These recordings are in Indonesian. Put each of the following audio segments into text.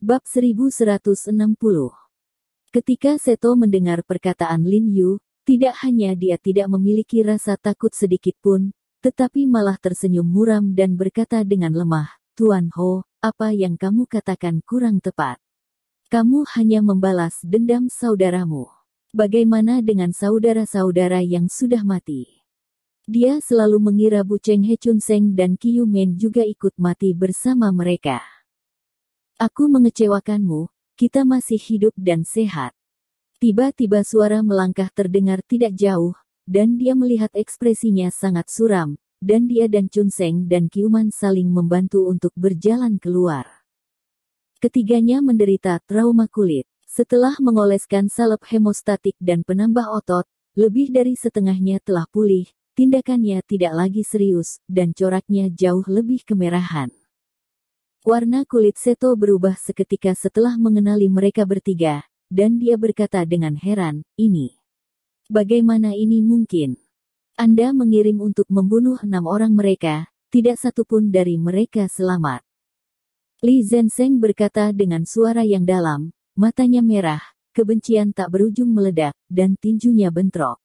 Bab 1160. Ketika Seto mendengar perkataan Lin Yu, tidak hanya dia tidak memiliki rasa takut sedikit pun, tetapi malah tersenyum muram dan berkata dengan lemah, "Tuan Ho, apa yang kamu katakan kurang tepat. Kamu hanya membalas dendam saudaramu. Bagaimana dengan saudara-saudara yang sudah mati?" Dia selalu mengira Bu Cheng He Chun Seng dan Kiu Men juga ikut mati bersama mereka. "Aku mengecewakanmu, kita masih hidup dan sehat." Tiba-tiba suara melangkah terdengar tidak jauh, dan dia melihat ekspresinya sangat suram, dan dia dan Chun Seng dan Kiu Man saling membantu untuk berjalan keluar. Ketiganya menderita trauma kulit. Setelah mengoleskan salep hemostatik dan penambah otot, lebih dari setengahnya telah pulih, tindakannya tidak lagi serius, dan coraknya jauh lebih kemerahan. Warna kulit Seto berubah seketika setelah mengenali mereka bertiga, dan dia berkata dengan heran, Bagaimana ini mungkin? Anda mengirim untuk membunuh 6 orang mereka, tidak satu pun dari mereka selamat." Li Zhensheng berkata dengan suara yang dalam, matanya merah, kebencian tak berujung meledak, dan tinjunya bentrok.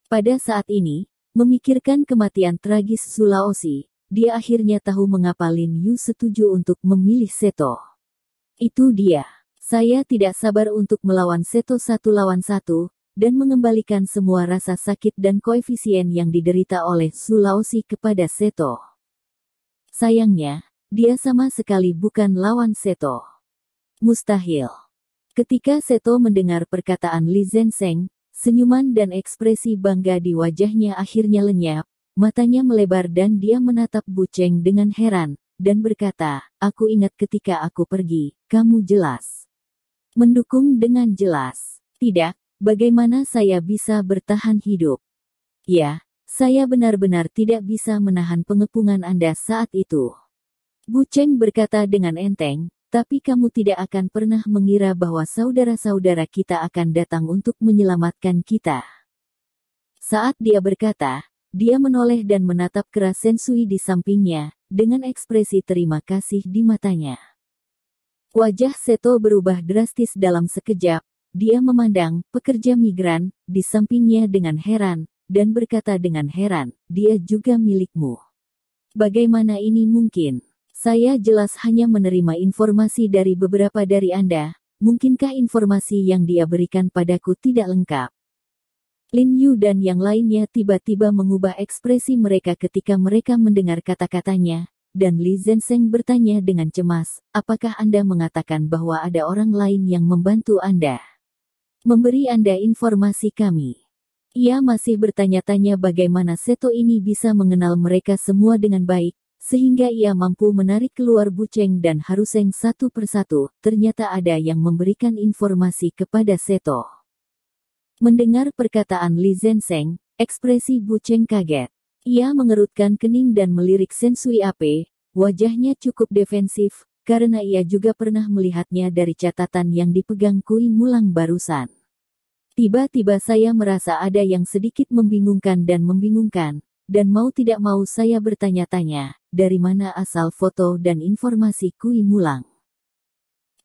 Pada saat ini, memikirkan kematian tragis Sulawesi, dia akhirnya tahu mengapa Lin Yu setuju untuk memilih Seto. Itu dia. Saya tidak sabar untuk melawan Seto 1 lawan 1, dan mengembalikan semua rasa sakit dan koefisien yang diderita oleh Sulawesi kepada Seto. Sayangnya, dia sama sekali bukan lawan Seto. Mustahil. Ketika Seto mendengar perkataan Li Zhensheng, senyuman dan ekspresi bangga di wajahnya akhirnya lenyap. Matanya melebar dan dia menatap Bu Cheng dengan heran, dan berkata, "Aku ingat ketika aku pergi, kamu jelas mendukung dengan jelas. Tidak, bagaimana saya bisa bertahan hidup? Ya, saya benar-benar tidak bisa menahan pengepungan Anda saat itu." Bu Cheng berkata dengan enteng, "Tapi kamu tidak akan pernah mengira bahwa saudara-saudara kita akan datang untuk menyelamatkan kita." Saat dia berkata, dia menoleh dan menatap keras Sensui di sampingnya, dengan ekspresi terima kasih di matanya. Wajah Seto berubah drastis dalam sekejap, dia memandang pekerja migran di sampingnya dengan heran, dan berkata dengan heran, "Dia juga milikmu. Bagaimana ini mungkin? Saya jelas hanya menerima informasi dari beberapa dari Anda, mungkinkah informasi yang dia berikan padaku tidak lengkap?" Lin Yu dan yang lainnya tiba-tiba mengubah ekspresi mereka ketika mereka mendengar kata-katanya, dan Li Zhensheng bertanya dengan cemas, "Apakah Anda mengatakan bahwa ada orang lain yang membantu Anda? Memberi Anda informasi kami?" Ia masih bertanya-tanya bagaimana Seto ini bisa mengenal mereka semua dengan baik, sehingga ia mampu menarik keluar Bu Cheng dan Haruseng satu persatu. Ternyata ada yang memberikan informasi kepada Seto. Mendengar perkataan Li Zhensheng, ekspresi Bu Cheng kaget. Ia mengerutkan kening dan melirik Sensui Ape, wajahnya cukup defensif, karena ia juga pernah melihatnya dari catatan yang dipegang Kui Mulang barusan. "Tiba-tiba saya merasa ada yang sedikit membingungkan, dan mau tidak mau saya bertanya-tanya, dari mana asal foto dan informasi Kui Mulang?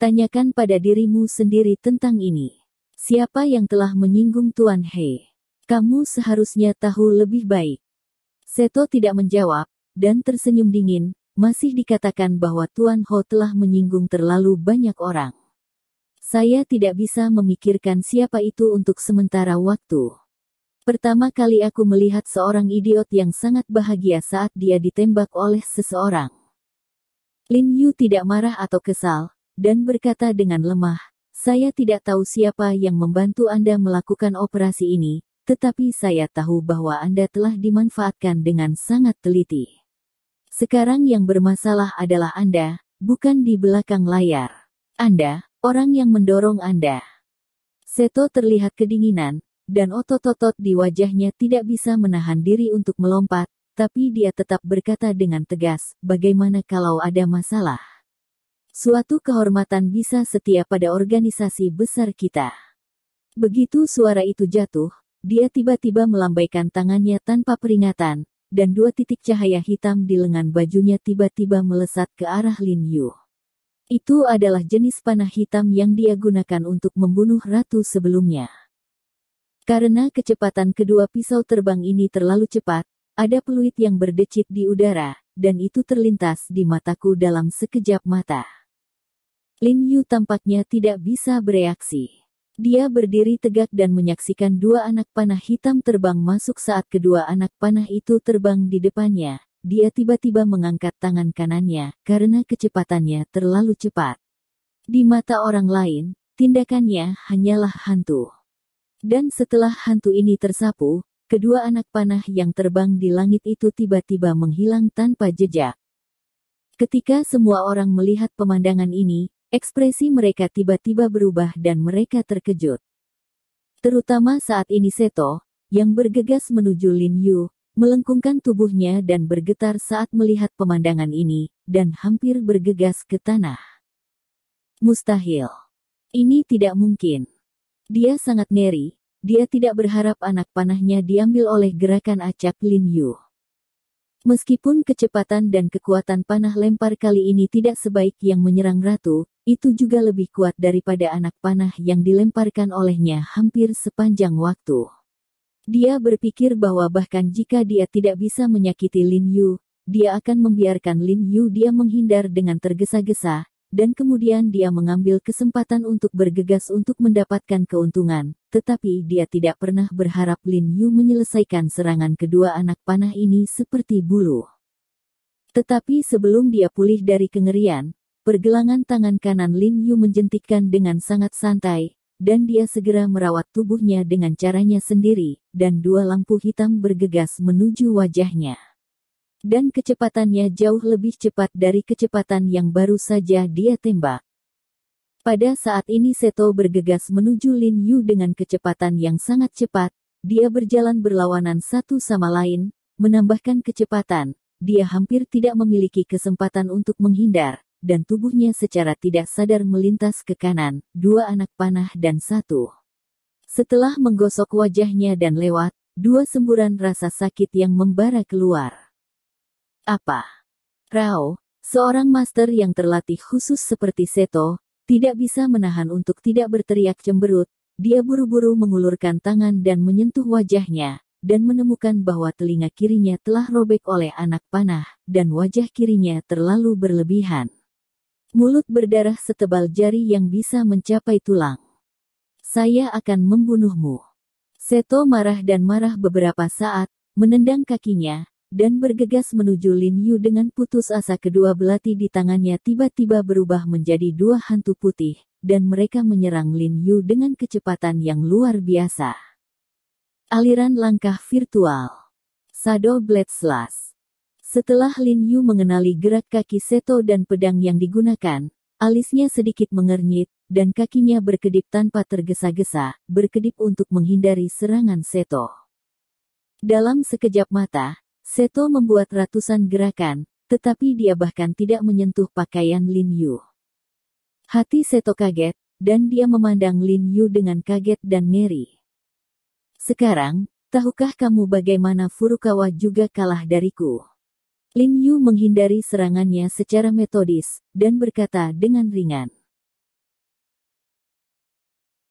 Tanyakan pada dirimu sendiri tentang ini. Siapa yang telah menyinggung Tuan He? Kamu seharusnya tahu lebih baik." Seto tidak menjawab, dan tersenyum dingin. Masih dikatakan bahwa Tuan Ho telah menyinggung terlalu banyak orang. Saya tidak bisa memikirkan siapa itu untuk sementara waktu. Pertama kali aku melihat seorang idiot yang sangat bahagia saat dia ditembak oleh seseorang. Lin Yu tidak marah atau kesal, dan berkata dengan lemah, "Saya tidak tahu siapa yang membantu Anda melakukan operasi ini, tetapi saya tahu bahwa Anda telah dimanfaatkan dengan sangat teliti. Sekarang yang bermasalah adalah Anda, bukan di belakang layar. Anda, orang yang mendorong Anda." Seto terlihat kedinginan, dan otot-otot di wajahnya tidak bisa menahan diri untuk melompat, tapi dia tetap berkata dengan tegas, "Bagaimana kalau ada masalah? Suatu kehormatan bisa setia pada organisasi besar kita." Begitu suara itu jatuh, dia tiba-tiba melambaikan tangannya tanpa peringatan, dan 2 titik cahaya hitam di lengan bajunya tiba-tiba melesat ke arah Lin Yu. Itu adalah jenis panah hitam yang dia gunakan untuk membunuh ratu sebelumnya. Karena kecepatan kedua pisau terbang ini terlalu cepat, ada peluit yang berdecit di udara, dan itu terlintas di mataku dalam sekejap mata. Lin Yu tampaknya tidak bisa bereaksi. Dia berdiri tegak dan menyaksikan dua anak panah hitam terbang masuk. Saat kedua anak panah itu terbang di depannya, dia tiba-tiba mengangkat tangan kanannya, karena kecepatannya terlalu cepat. Di mata orang lain, tindakannya hanyalah hantu. Dan setelah hantu ini tersapu, kedua anak panah yang terbang di langit itu tiba-tiba menghilang tanpa jejak. Ketika semua orang melihat pemandangan ini, ekspresi mereka tiba-tiba berubah dan mereka terkejut. Terutama saat ini Seto, yang bergegas menuju Lin Yu, melengkungkan tubuhnya dan bergetar saat melihat pemandangan ini, dan hampir bergegas ke tanah. Mustahil. Ini tidak mungkin. Dia sangat ngeri, dia tidak berharap anak panahnya diambil oleh gerakan acak Lin Yu. Meskipun kecepatan dan kekuatan panah lempar kali ini tidak sebaik yang menyerang ratu, itu juga lebih kuat daripada anak panah yang dilemparkan olehnya hampir sepanjang waktu. Dia berpikir bahwa bahkan jika dia tidak bisa menyakiti Lin Yu, dia akan membiarkan Lin Yu dia menghindar dengan tergesa-gesa, dan kemudian dia mengambil kesempatan untuk bergegas untuk mendapatkan keuntungan, tetapi dia tidak pernah berharap Lin Yu menyelesaikan serangan kedua anak panah ini seperti bulu. Tetapi sebelum dia pulih dari kengerian, pergelangan tangan kanan Lin Yu menjentikkan dengan sangat santai, dan dia segera merawat tubuhnya dengan caranya sendiri, dan dua lampu hitam bergegas menuju wajahnya. Dan kecepatannya jauh lebih cepat dari kecepatan yang baru saja dia tembak. Pada saat ini Seto bergegas menuju Lin Yu dengan kecepatan yang sangat cepat, dia berjalan berlawanan satu sama lain, menambahkan kecepatan, dia hampir tidak memiliki kesempatan untuk menghindar, dan tubuhnya secara tidak sadar melintas ke kanan, dua anak panah dan satu. Setelah menggosok wajahnya dan lewat, dua semburan rasa sakit yang membara keluar. Apa? Rao, seorang master yang terlatih khusus seperti Seto, tidak bisa menahan untuk tidak berteriak cemberut. Dia buru-buru mengulurkan tangan dan menyentuh wajahnya, dan menemukan bahwa telinga kirinya telah robek oleh anak panah, dan wajah kirinya terlalu berlebihan. Mulut berdarah setebal jari yang bisa mencapai tulang. Saya akan membunuhmu. Seto marah dan marah beberapa saat, menendang kakinya, dan bergegas menuju Lin Yu dengan putus asa. Kedua belati di tangannya tiba-tiba berubah menjadi dua hantu putih, dan mereka menyerang Lin Yu dengan kecepatan yang luar biasa. Aliran langkah virtual. Shadow Blade Slash. Setelah Lin Yu mengenali gerak kaki Seto dan pedang yang digunakan, alisnya sedikit mengernyit, dan kakinya berkedip tanpa tergesa-gesa, berkedip untuk menghindari serangan Seto. Dalam sekejap mata, Seto membuat ratusan gerakan, tetapi dia bahkan tidak menyentuh pakaian Lin Yu. Hati Seto kaget, dan dia memandang Lin Yu dengan kaget dan ngeri. Sekarang, tahukah kamu bagaimana Furukawa juga kalah dariku? Lin Yu menghindari serangannya secara metodis, dan berkata dengan ringan.